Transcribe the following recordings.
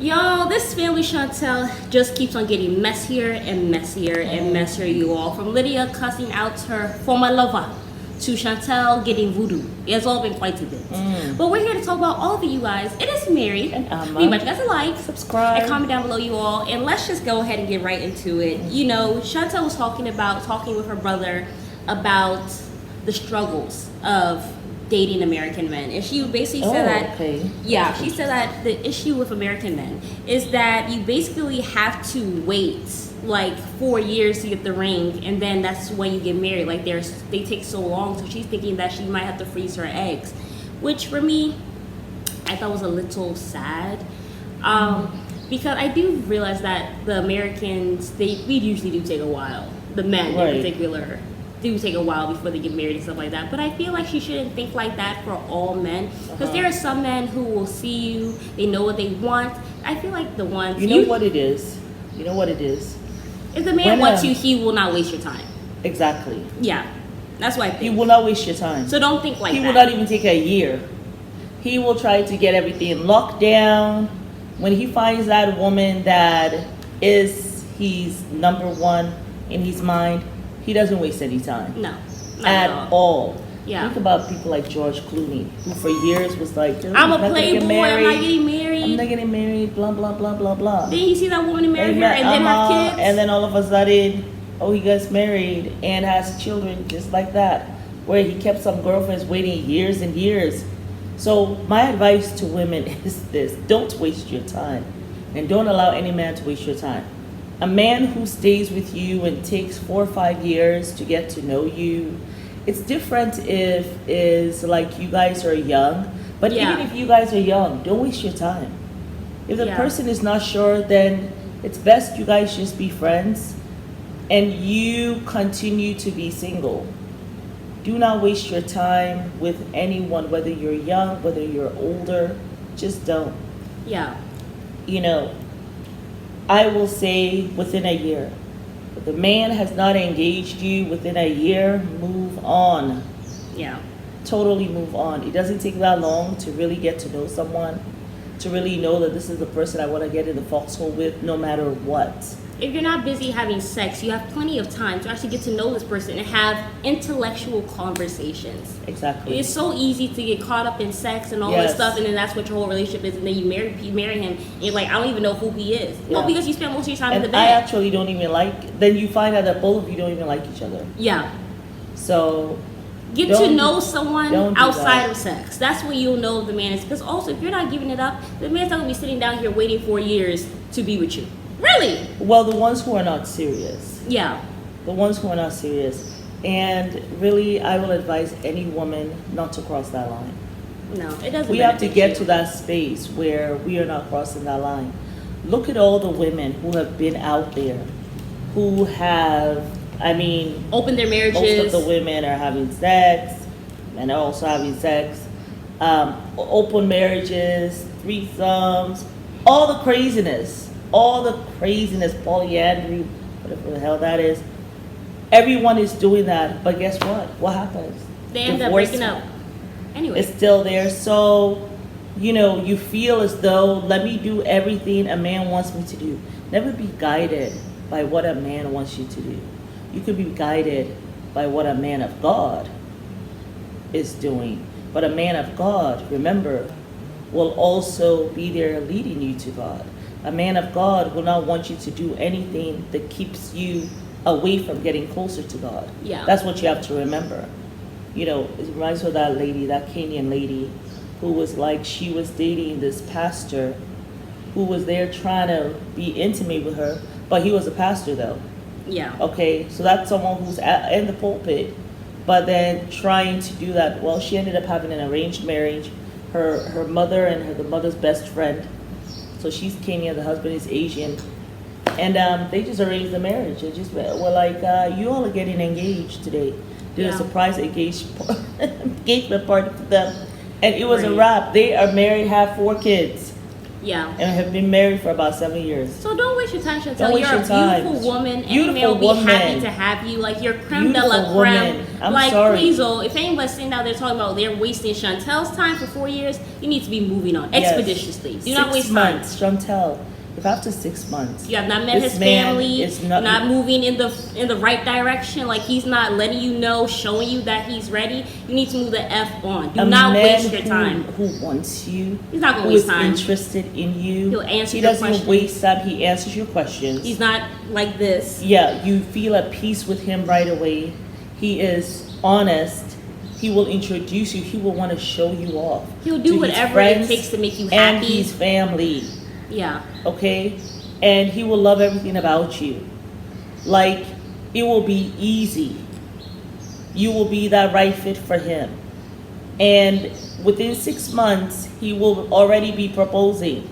Yo, this family Chantel just keeps on getting messier and messier and messier, you all. From Lydia cussing out her former lover to Chantel getting voodoo. It's all been quite a bit. But we're here to talk about all of you guys. It is Mary. And Amma. Leave you guys a like, Subscribe, and comment down below, you all. And let's just go ahead and get right into it. You know, Chantel was talking with her brother about the struggles of dating American men, and she basically said that she said that the issue with American men is that you basically have to wait like 4 years to get the ring, and then that's when you get married. Like they take so long, so she's thinking that she might have to freeze her eggs, which for me I thought was a little sad, because I do realize that the Americans we usually do take a while, the men in particular do take a while before they get married and stuff like that. But I feel like she shouldn't think like that for all men, because there are some men who will see you, they know what they want. I feel like the ones you know what it is. If the man wants you, he will not waste your time. Exactly. Yeah, that's why I think he will not waste your time. So don't think like that. He will not even take a year. He will try to get everything locked down. When he finds that woman that is his number one in his mind, he doesn't waste any time. No, not at all. Yeah. Think about people like George Clooney, who for years was like, I'm a playboy, I'm not getting married. I'm not getting married, blah, blah, blah, blah, blah. Then you see that woman and marry her and then have kids. And then all of a sudden, he gets married and has children just like that, where he kept some girlfriends waiting years and years. So my advice to women is this: don't waste your time, and don't allow any man to waste your time. A man who stays with you and takes 4 or 5 years to get to know you, it's different if is like you guys are young. But even if you guys are young, don't waste your time. If the person is not sure, then it's best you guys just be friends and you continue to be single. Do not waste your time with anyone, whether you're young, whether you're older. Just don't. Yeah. You know, I will say within a year. If the man has not engaged you within a year, move on. Yeah. Totally move on. It doesn't take that long to really get to know someone, to really know that this is the person I want to get in the foxhole with no matter what. If you're not busy having sex, you have plenty of time to actually get to know this person and have intellectual conversations. Exactly. It's so easy to get caught up in sex and all this stuff, and then that's what your whole relationship is, and then you marry him, and you're like, I don't even know who he is. Yeah. Well, because you spend most of your time in the bed. I actually don't even then you find out that both of you don't even like each other. Yeah. So get to know someone outside of sex. That's when you'll know if the man is. Because also, if you're not giving it up, the man's not going to be sitting down here waiting 4 years to be with you. Really? Well, the ones who are not serious. Yeah. The ones who are not serious. And really, I will advise any woman not to cross that line. No, it doesn't. We have to get to that space where we are not crossing that line. Look at all the women who have been out there, who have, opened their marriages. Most of the women are having sex, and are also having sex. Open marriages, threesomes, all the craziness, polyandry, whatever the hell that is. Everyone is doing that, but guess what? What happens? They end up breaking up. Anyway. It's still there. So, you feel as though, let me do everything a man wants me to do. Never be guided by what a man wants you to do. You could be guided by what a man of God is doing. But a man of God, remember, will also be there leading you to God. A man of God will not want you to do anything that keeps you away from getting closer to God. Yeah. That's what you have to remember. It reminds me of that lady, that Kenyan lady, who was like, she was dating this pastor who was there trying to be intimate with her, but he was a pastor though. Yeah. Okay, so that's someone who's in the pulpit, but then trying to do that. Well, she ended up having an arranged marriage. Her mother and the mother's best friend. So she's Kenyan, the husband is Asian. And they just arranged the marriage. They just were like, you all are getting engaged today. Did a surprise engagement party for them. And it was a wrap. They are married, have 4 kids. Yeah. and have been married for about 7 years. So don't waste your time, Chantel. Don't waste You're your a time. beautiful woman. Any Beautiful man will be woman. happy to have you. Like, you're creme de la Beautiful creme. woman. I'm like, sorry. please, oh, if anybody's sitting out there talking about they're wasting Chantel's time for 4 years, you need to be moving on Yes. expeditiously. Do not 6 waste months, Chantel. If after 6 months, time. You have not met this his man family. is You're not- not moving in the right direction. Like, he's not letting you know, showing you that he's ready. You need to move the F on. Do a not man waste your time. who wants you, He's not gonna who waste is time. interested in you. He'll answer He your doesn't questions. waste time. He answers your questions. He's not like this. Yeah, you feel at peace with him right away. He is honest. He will introduce you. He will want to show you off. He'll to do his whatever it friends takes to make you and happy. his family. Yeah. Okay, and he will love everything about you. Like, it will be easy. You will be that right fit for him, and within 6 months, he will already be proposing.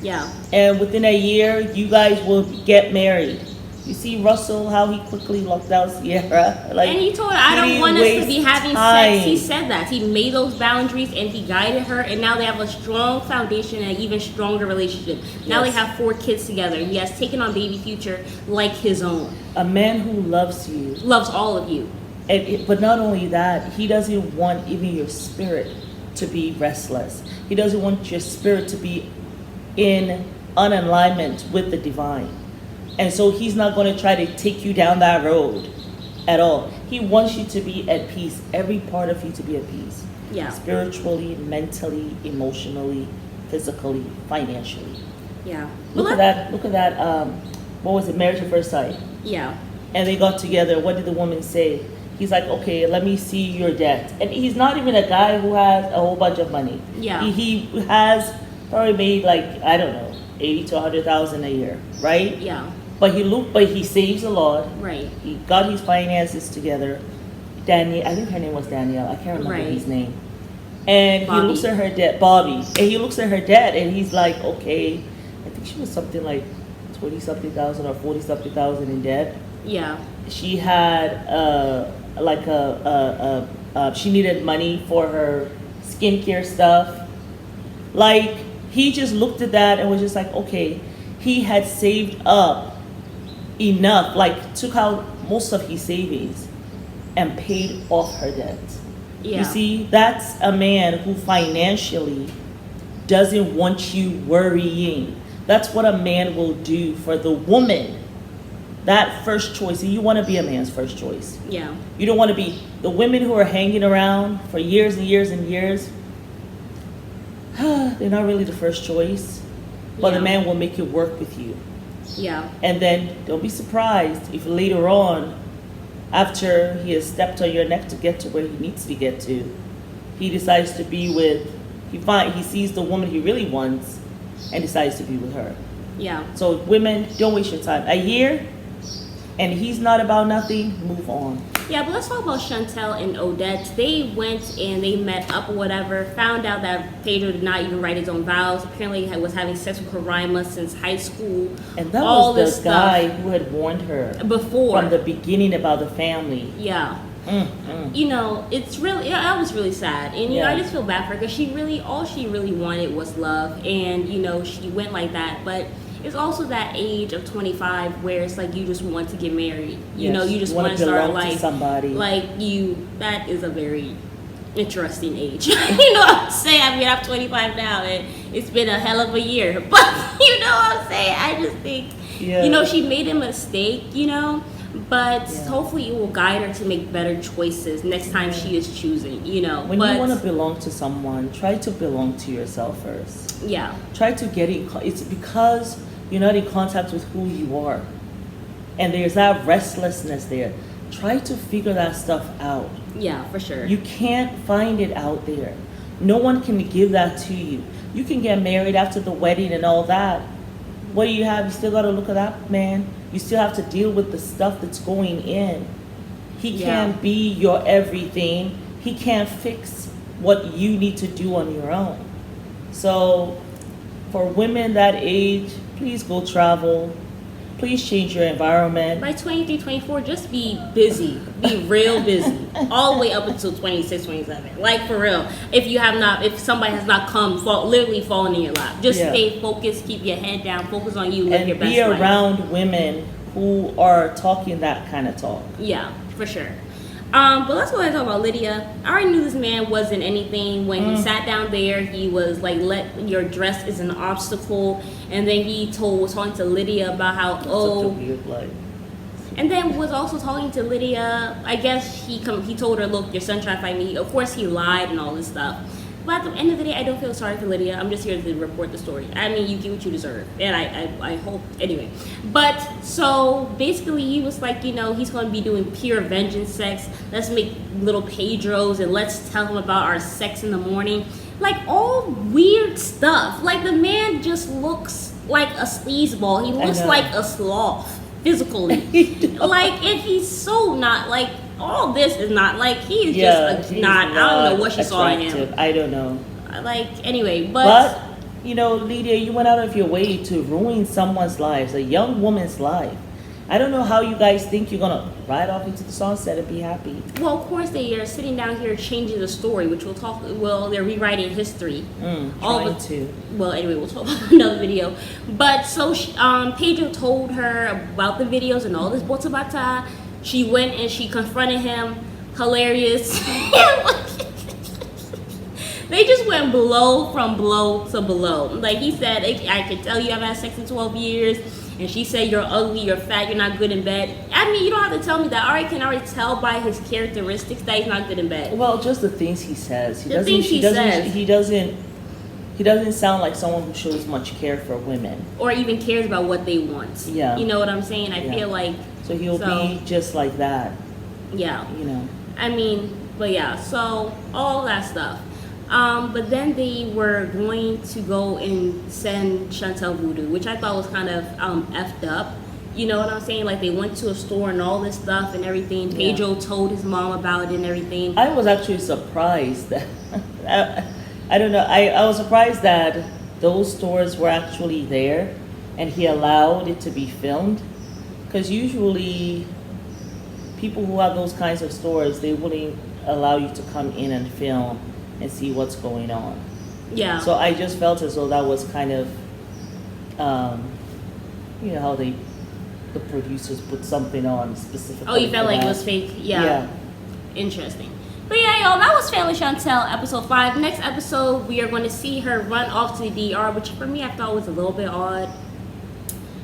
Yeah. And within a year, you guys will get married. You see Russell, how he quickly locked out Sierra. Like, And he told her, I he don't didn't want us to waste be having time. sex. He said that. He made those boundaries and he guided her. And now they have a strong foundation and an even stronger relationship. Now Yes. they have 4 kids together. He has taken on baby future like his own. A man who loves you. Loves all of you. But not only that, he doesn't want even your spirit to be restless. He doesn't want your spirit to be in unalignment with the divine. And so he's not going to try to take you down that road at all. He wants you to be at peace, every part of you to be at peace. Yeah. Spiritually, mentally, emotionally, physically, financially. Yeah. Look at that, what was it, Marriage at First Sight? Yeah. And they got together. What did the woman say? He's like, okay, let me see your debt. And he's not even a guy who has a whole bunch of money. Yeah. He has probably made like, I don't know, 80 to 100,000 a year, right? Yeah. But he saves a lot. Right. He got his finances together. I think her name was Danielle. I can't remember Right. his name. And Bobby. he looks at her debt, Bobby, and he looks at her debt, and he's like, okay, I think she was something like 20-something thousand or 40-something thousand in debt. Yeah. She had she needed money for her skincare stuff. Like, he just looked at that and was just like, okay, he had saved up enough, like took out most of his savings and paid off her debt. Yeah. You see, that's a man who financially doesn't want you worrying. That's what a man will do for the woman. That first choice, and you want to be a man's first choice. Yeah. You don't want to be the women who are hanging around for years and years and years. They're not really the first choice, but Yeah. the man will make it work with you. Yeah. And then don't be surprised if later on, after he has stepped on your neck to get to where he needs to get to, he decides to be with, he sees the woman he really wants and decides to be with her. Yeah. So women, don't waste your time. A year, and he's not about nothing, move on. Yeah, but let's talk about Chantel and Odette. They went and they met up or whatever, found out that Pedro did not even write his own vows. Apparently he was having sex with Karima since high school. And that all was this the guy stuff who had warned her before. from the beginning about the family. Yeah. You know, it's really, I was really sad. And, you know, I Yeah. just feel bad for her because all she really wanted was love. And, you know, she went like that. But it's also that age of 25 where it's like you just want to get married. You Yes, know, you just wanna want to start belong to life. somebody. That is a very interesting age. You know what I'm saying? I mean, I'm 25 now and it's been a hell of a year. But, you know what I'm saying? I just think, you know, she made a mistake, you know. But hopefully it will guide her to make better choices next time she is choosing, you know. When you want to belong to someone, try to belong to yourself first. Yeah. Try to get in, it's because you're not in contact with who you are. And there's that restlessness there. Try to figure that stuff out. Yeah, for sure. You can't find it out there. No one can give that to you. You can get married after the wedding and all that. What do you have? You still got to look at that man. You still have to deal with the stuff that's going in. He can't be your everything. He can't fix what you need to do on your own. So for women that age, please go travel. please change your environment. By 23, 24, just be busy. Be real busy. All the way up until 26, 27. Like, for real. If somebody has not literally fallen in your lap. Just stay focused, keep your head down, focus on you, live your best life. And be around women who are talking that kind of talk. Yeah, for sure. But let's go ahead and talk about Lydia. I already knew this man wasn't anything. When he sat down there, he was like, your dress is an obstacle. And then he was talking to Lydia about how, Such a weird life. And then was also talking to Lydia. I guess he told her, look, your son tried to fight me. Of course, he lied and all this stuff. But at the end of the day, I don't feel sorry for Lydia. I'm just here to report the story. I mean, you get what you deserve. And I hope, anyway. But, so, basically, he was like, he's going to be doing pure vengeance sex. Let's make little Pedros and let's tell him about our sex in the morning. Like, all weird stuff. Like, the man just looks like a sleazeball. He looks like a sloth, physically. Like, and he's so not, like, all this is not, like, he is just not, I don't know what she saw in him. I don't know. Like, anyway, but Lydia, you went out of your way to ruin someone's life, a young woman's life. I don't know how you guys think you're going to ride off into the sunset and be happy. Well, of course they are sitting down here changing the story, which they're rewriting history. Well, anyway, we'll talk about another video. But, so, Pedro told her about the videos and all this bota bata. She went and she confronted him. Hilarious. They just went blow from blow to blow. Like he said, I can tell you I've had sex in 12 years. And she said, you're ugly, you're fat, you're not good in bed. I mean, you don't have to tell me that. I can already tell by his characteristics that he's not good in bed. Well, just the things he says. He doesn't sound like someone who shows much care for women. Or even cares about what they want. Yeah. You know what I'm saying? I feel like... So he'll be just like that. Yeah. I mean, but yeah, so all that stuff. But then they were going to go and send Chantel voodoo, which I thought was kind of effed up. You know what I'm saying? Like they went to a store and all this stuff and everything. Pedro told his mom about it and everything. I was actually surprised that I don't know. I was surprised that those stores were actually there and he allowed it to be filmed. Because usually people who have those kinds of stores, they wouldn't allow you to come in and film and see what's going on. Yeah. So I just felt as though that was kind of, how the producers put something on specifically. Oh, you felt like it was fake? Yeah. Interesting. But yeah, y'all, that was Family Chantel episode 5. Next episode, we are going to see her run off to the DR, which for me I thought was a little bit odd.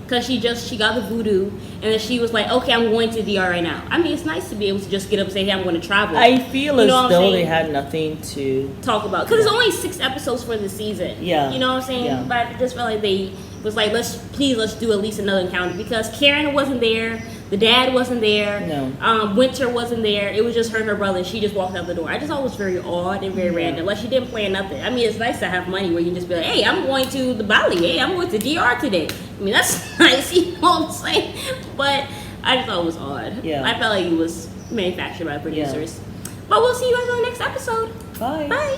Because she got the voodoo, and then she was like, okay, I'm going to DR right now. I mean, it's nice to be able to just get up and say, hey, I'm going to travel. I feel as though they had nothing to talk about. Because there's only 6 episodes for the season. Yeah. You know what I'm saying? Yeah. But I just felt like they was like, let's do at least another encounter. Because Karen wasn't there. The dad wasn't there. No. Winter wasn't there. It was just her and her brother. She just walked out the door. I just thought it was very odd and very random. Like, she didn't plan nothing. I mean, it's nice to have money where you can just be like, hey, I'm going to the Bali. Hey, I'm going to DR today. I mean, that's nice, you know what I'm saying? But I just thought it was odd. Yeah. I felt like it was manufactured by producers. Yeah. But we'll see you guys on the next episode. Bye. Bye.